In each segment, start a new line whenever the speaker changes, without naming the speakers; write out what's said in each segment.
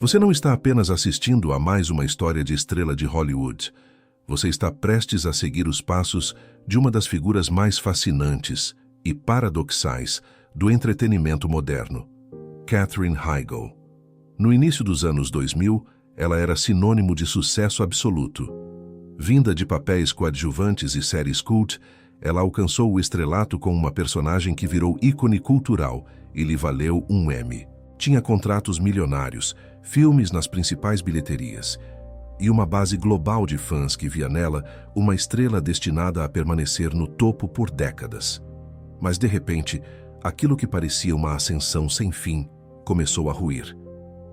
Você não está apenas assistindo a mais uma história de estrela de Hollywood. Você está prestes a seguir os passos de uma das figuras mais fascinantes e paradoxais do entretenimento moderno, Katherine Heigl. No início dos anos 2000, ela era sinônimo de sucesso absoluto. Vinda de papéis coadjuvantes e séries cult, ela alcançou o estrelato com uma personagem que virou ícone cultural e lhe valeu um Emmy. Tinha contratos milionários, filmes nas principais bilheterias e uma base global de fãs que via nela uma estrela destinada a permanecer no topo por décadas. Mas, de repente, aquilo que parecia uma ascensão sem fim começou a ruir.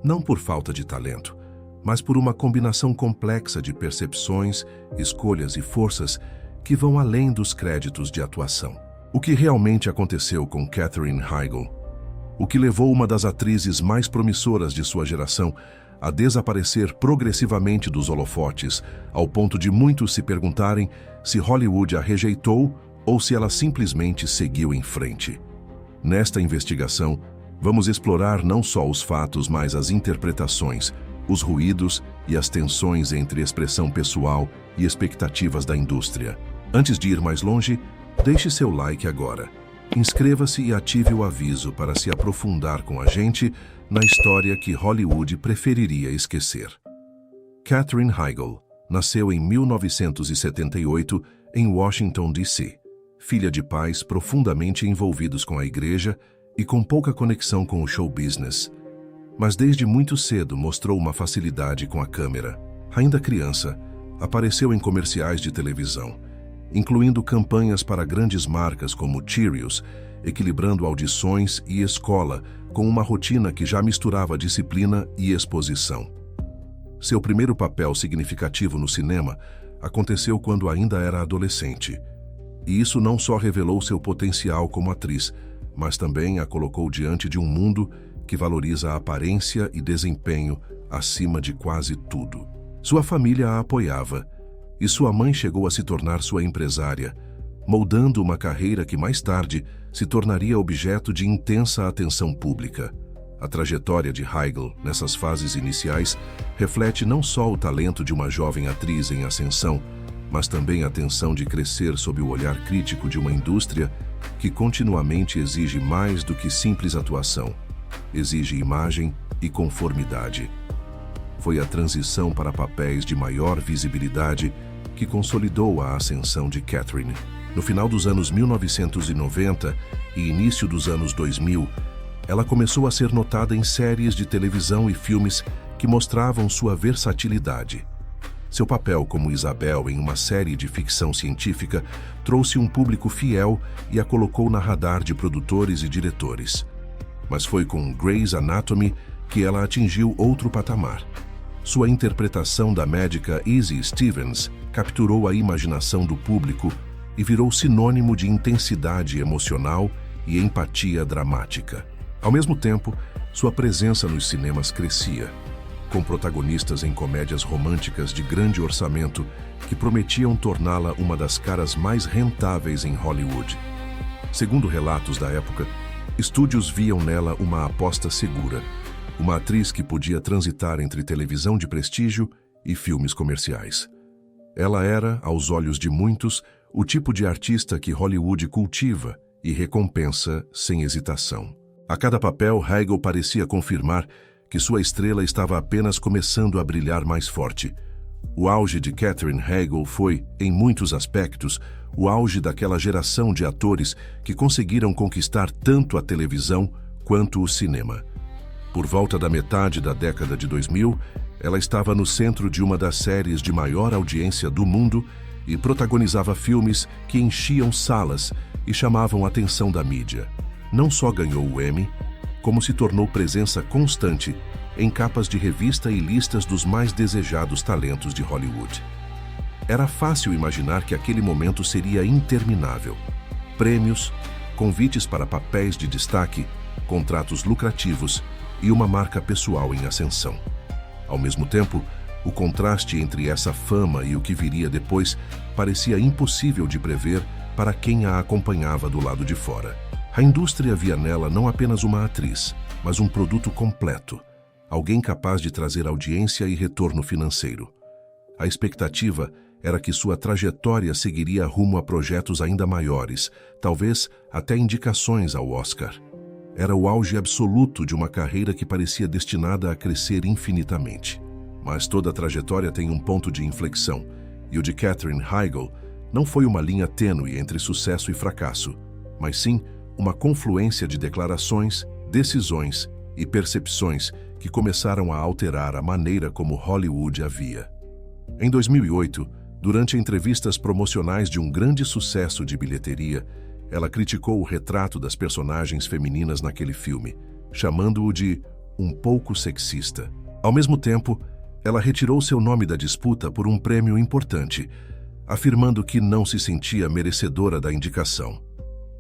Não por falta de talento, mas por uma combinação complexa de percepções, escolhas e forças que vão além dos créditos de atuação. O que realmente aconteceu com Katherine Heigl? O que levou uma das atrizes mais promissoras de sua geração a desaparecer progressivamente dos holofotes, ao ponto de muitos se perguntarem se Hollywood a rejeitou ou se ela simplesmente seguiu em frente. Nesta investigação, vamos explorar não só os fatos, mas as interpretações, os ruídos e as tensões entre expressão pessoal e expectativas da indústria. Antes de ir mais longe, deixe seu like agora. Inscreva-se e ative o aviso para se aprofundar com a gente na história que Hollywood preferiria esquecer. Katherine Heigl nasceu em 1978 em Washington, D.C., filha de pais profundamente envolvidos com a igreja e com pouca conexão com o show business. Mas desde muito cedo mostrou uma facilidade com a câmera. Ainda criança, apareceu em comerciais de televisão, incluindo campanhas para grandes marcas como Cheerios, equilibrando audições e escola com uma rotina que já misturava disciplina e exposição. Seu primeiro papel significativo no cinema aconteceu quando ainda era adolescente. E isso não só revelou seu potencial como atriz, mas também a colocou diante de um mundo que valoriza a aparência e desempenho acima de quase tudo. Sua família a apoiava, e sua mãe chegou a se tornar sua empresária, moldando uma carreira que mais tarde se tornaria objeto de intensa atenção pública. A trajetória de Heigl nessas fases iniciais reflete não só o talento de uma jovem atriz em ascensão, mas também a tensão de crescer sob o olhar crítico de uma indústria que continuamente exige mais do que simples atuação. Exige imagem e conformidade. Foi a transição para papéis de maior visibilidade que consolidou a ascensão de Katherine. No final dos anos 1990 e início dos anos 2000, ela começou a ser notada em séries de televisão e filmes que mostravam sua versatilidade. Seu papel como Isabel em uma série de ficção científica trouxe um público fiel e a colocou na radar de produtores e diretores. Mas foi com Grey's Anatomy que ela atingiu outro patamar. Sua interpretação da médica Izzie Stevens capturou a imaginação do público e virou sinônimo de intensidade emocional e empatia dramática. Ao mesmo tempo, sua presença nos cinemas crescia, com protagonistas em comédias românticas de grande orçamento que prometiam torná-la uma das caras mais rentáveis em Hollywood. Segundo relatos da época, estúdios viam nela uma aposta segura, uma atriz que podia transitar entre televisão de prestígio e filmes comerciais. Ela era, aos olhos de muitos, o tipo de artista que Hollywood cultiva e recompensa sem hesitação. A cada papel, Heigl parecia confirmar que sua estrela estava apenas começando a brilhar mais forte. O auge de Katherine Heigl foi, em muitos aspectos, o auge daquela geração de atores que conseguiram conquistar tanto a televisão quanto o cinema. Por volta da metade da década de 2000, ela estava no centro de uma das séries de maior audiência do mundo e protagonizava filmes que enchiam salas e chamavam a atenção da mídia. Não só ganhou o Emmy, como se tornou presença constante em capas de revista e listas dos mais desejados talentos de Hollywood. Era fácil imaginar que aquele momento seria interminável. Prêmios, convites para papéis de destaque, contratos lucrativos e uma marca pessoal em ascensão. Ao mesmo tempo, o contraste entre essa fama e o que viria depois parecia impossível de prever para quem a acompanhava do lado de fora. A indústria via nela não apenas uma atriz, mas um produto completo, alguém capaz de trazer audiência e retorno financeiro. A expectativa era que sua trajetória seguiria rumo a projetos ainda maiores, talvez até indicações ao Oscar. Era o auge absoluto de uma carreira que parecia destinada a crescer infinitamente. Mas toda trajetória tem um ponto de inflexão, e o de Katherine Heigl não foi uma linha tênue entre sucesso e fracasso, mas sim uma confluência de declarações, decisões e percepções que começaram a alterar a maneira como Hollywood a via. Em 2008, durante entrevistas promocionais de um grande sucesso de bilheteria, ela criticou o retrato das personagens femininas naquele filme, chamando-o de um pouco sexista. Ao mesmo tempo, ela retirou seu nome da disputa por um prêmio importante, afirmando que não se sentia merecedora da indicação.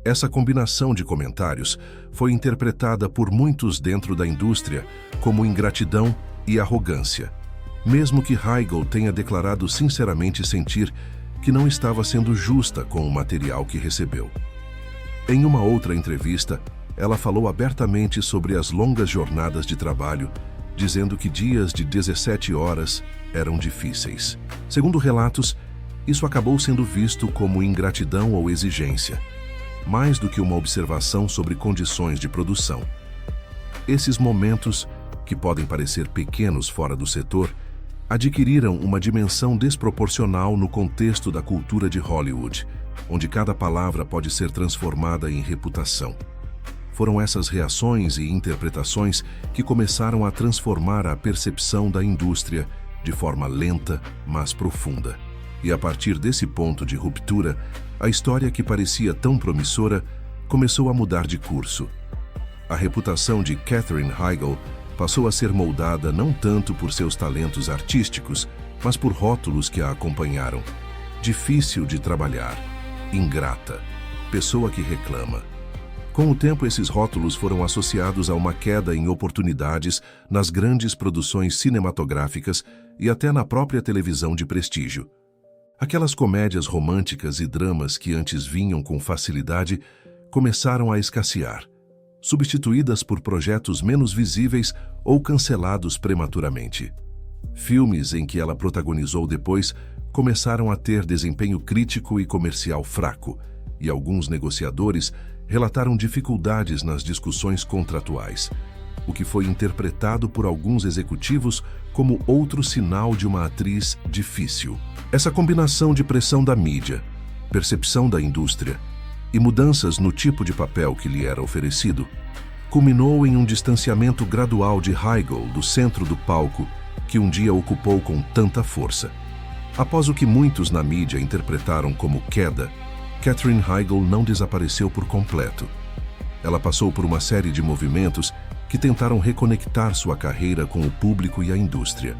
Essa combinação de comentários foi interpretada por muitos dentro da indústria como ingratidão e arrogância, mesmo que Heigl tenha declarado sinceramente sentir que não estava sendo justa com o material que recebeu. Em uma outra entrevista, ela falou abertamente sobre as longas jornadas de trabalho, dizendo que dias de 17 horas eram difíceis. Segundo relatos, isso acabou sendo visto como ingratidão ou exigência, mais do que uma observação sobre condições de produção. Esses momentos, que podem parecer pequenos fora do setor, adquiriram uma dimensão desproporcional no contexto da cultura de Hollywood, onde cada palavra pode ser transformada em reputação. Foram essas reações e interpretações que começaram a transformar a percepção da indústria de forma lenta, mas profunda. E a partir desse ponto de ruptura, a história que parecia tão promissora começou a mudar de curso. A reputação de Katherine Heigl passou a ser moldada não tanto por seus talentos artísticos, mas por rótulos que a acompanharam. Difícil de trabalhar, ingrata, pessoa que reclama. Com o tempo, esses rótulos foram associados a uma queda em oportunidades nas grandes produções cinematográficas e até na própria televisão de prestígio. Aquelas comédias românticas e dramas que antes vinham com facilidade começaram a escassear, substituídas por projetos menos visíveis ou cancelados prematuramente. Filmes em que ela protagonizou depois começaram a ter desempenho crítico e comercial fraco, e alguns negociadores relataram dificuldades nas discussões contratuais, o que foi interpretado por alguns executivos como outro sinal de uma atriz difícil. Essa combinação de pressão da mídia, percepção da indústria e mudanças no tipo de papel que lhe era oferecido, culminou em um distanciamento gradual de Heigl do centro do palco que um dia ocupou com tanta força. Após o que muitos na mídia interpretaram como queda, Katherine Heigl não desapareceu por completo. Ela passou por uma série de movimentos que tentaram reconectar sua carreira com o público e a indústria.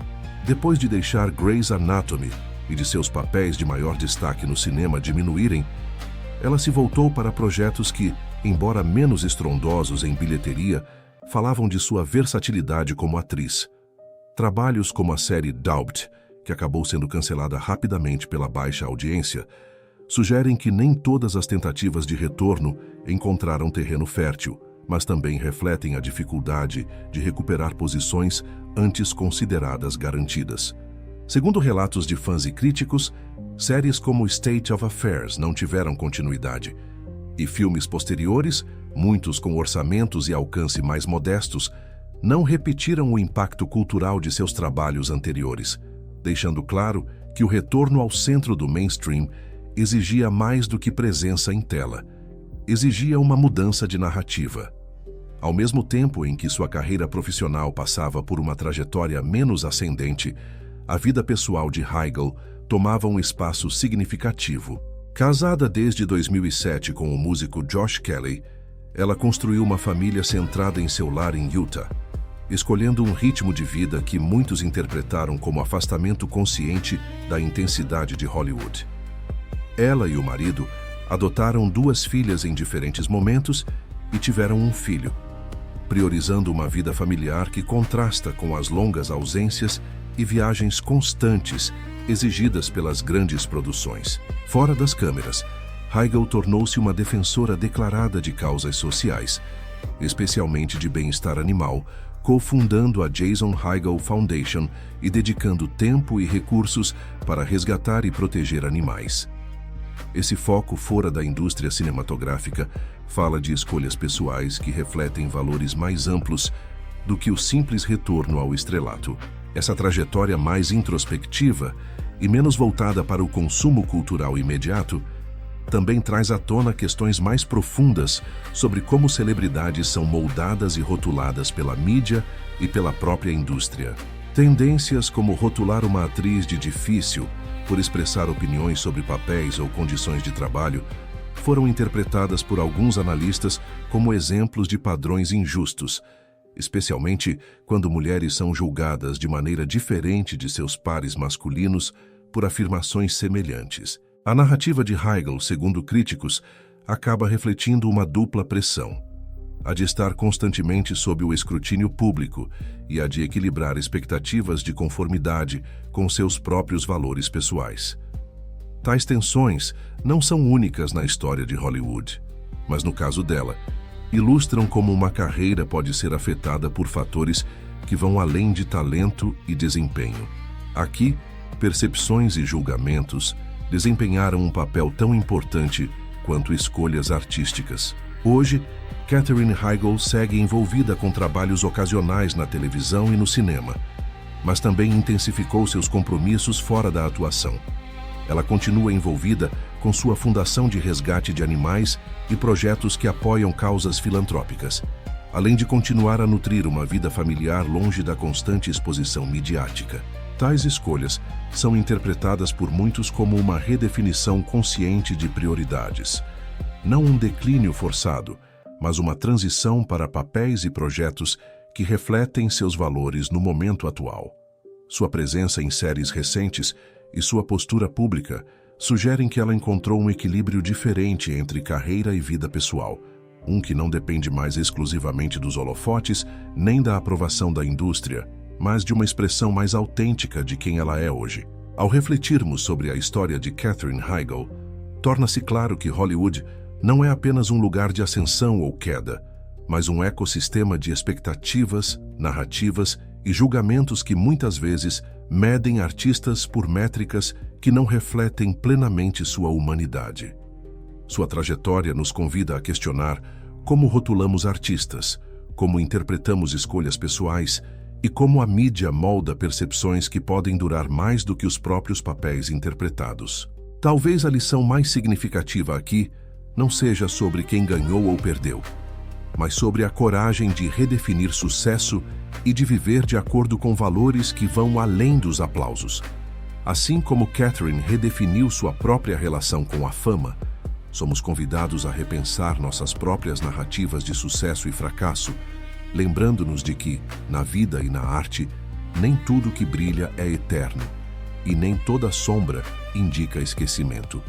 Depois de deixar Grey's Anatomy e de seus papéis de maior destaque no cinema diminuírem, ela se voltou para projetos que, embora menos estrondosos em bilheteria, falavam de sua versatilidade como atriz. Trabalhos como a série Doubt, que acabou sendo cancelada rapidamente pela baixa audiência, sugerem que nem todas as tentativas de retorno encontraram terreno fértil, mas também refletem a dificuldade de recuperar posições antes consideradas garantidas. Segundo relatos de fãs e críticos, séries como State of Affairs não tiveram continuidade, e filmes posteriores, muitos com orçamentos e alcance mais modestos, não repetiram o impacto cultural de seus trabalhos anteriores, deixando claro que o retorno ao centro do mainstream exigia mais do que presença em tela. Exigia uma mudança de narrativa. Ao mesmo tempo em que sua carreira profissional passava por uma trajetória menos ascendente, a vida pessoal de Heigl tomava um espaço significativo. Casada desde 2007 com o músico Josh Kelley, ela construiu uma família centrada em seu lar em Utah, escolhendo um ritmo de vida que muitos interpretaram como afastamento consciente da intensidade de Hollywood. Ela e o marido adotaram 2 filhas em diferentes momentos e tiveram um filho, priorizando uma vida familiar que contrasta com as longas ausências e viagens constantes exigidas pelas grandes produções. Fora das câmeras, Heigl tornou-se uma defensora declarada de causas sociais, especialmente de bem-estar animal, cofundando a Jason Higel Foundation e dedicando tempo e recursos para resgatar e proteger animais. Esse foco fora da indústria cinematográfica fala de escolhas pessoais que refletem valores mais amplos do que o simples retorno ao estrelato. Essa trajetória mais introspectiva e menos voltada para o consumo cultural imediato também traz à tona questões mais profundas sobre como celebridades são moldadas e rotuladas pela mídia e pela própria indústria. Tendências como rotular uma atriz de difícil por expressar opiniões sobre papéis ou condições de trabalho foram interpretadas por alguns analistas como exemplos de padrões injustos, especialmente quando mulheres são julgadas de maneira diferente de seus pares masculinos por afirmações semelhantes. A narrativa de Higel, segundo críticos, acaba refletindo uma dupla pressão: a de estar constantemente sob o escrutínio público e a de equilibrar expectativas de conformidade com seus próprios valores pessoais. Tais tensões não são únicas na história de Hollywood, mas no caso dela, ilustram como uma carreira pode ser afetada por fatores que vão além de talento e desempenho. Aqui, percepções e julgamentos desempenharam um papel tão importante quanto escolhas artísticas. Hoje, Katherine Heigl segue envolvida com trabalhos ocasionais na televisão e no cinema, mas também intensificou seus compromissos fora da atuação. Ela continua envolvida com sua fundação de resgate de animais e projetos que apoiam causas filantrópicas, além de continuar a nutrir uma vida familiar longe da constante exposição midiática. Tais escolhas são interpretadas por muitos como uma redefinição consciente de prioridades. Não um declínio forçado, mas uma transição para papéis e projetos que refletem seus valores no momento atual. Sua presença em séries recentes e sua postura pública sugerem que ela encontrou um equilíbrio diferente entre carreira e vida pessoal, um que não depende mais exclusivamente dos holofotes nem da aprovação da indústria, mas de uma expressão mais autêntica de quem ela é hoje. Ao refletirmos sobre a história de Katherine Heigl, torna-se claro que Hollywood não é apenas um lugar de ascensão ou queda, mas um ecossistema de expectativas, narrativas e julgamentos que muitas vezes medem artistas por métricas que não refletem plenamente sua humanidade. Sua trajetória nos convida a questionar como rotulamos artistas, como interpretamos escolhas pessoais e como a mídia molda percepções que podem durar mais do que os próprios papéis interpretados. Talvez a lição mais significativa aqui não seja sobre quem ganhou ou perdeu, mas sobre a coragem de redefinir sucesso e de viver de acordo com valores que vão além dos aplausos. Assim como Katherine redefiniu sua própria relação com a fama, somos convidados a repensar nossas próprias narrativas de sucesso e fracasso, lembrando-nos de que, na vida e na arte, nem tudo que brilha é eterno, e nem toda sombra indica esquecimento.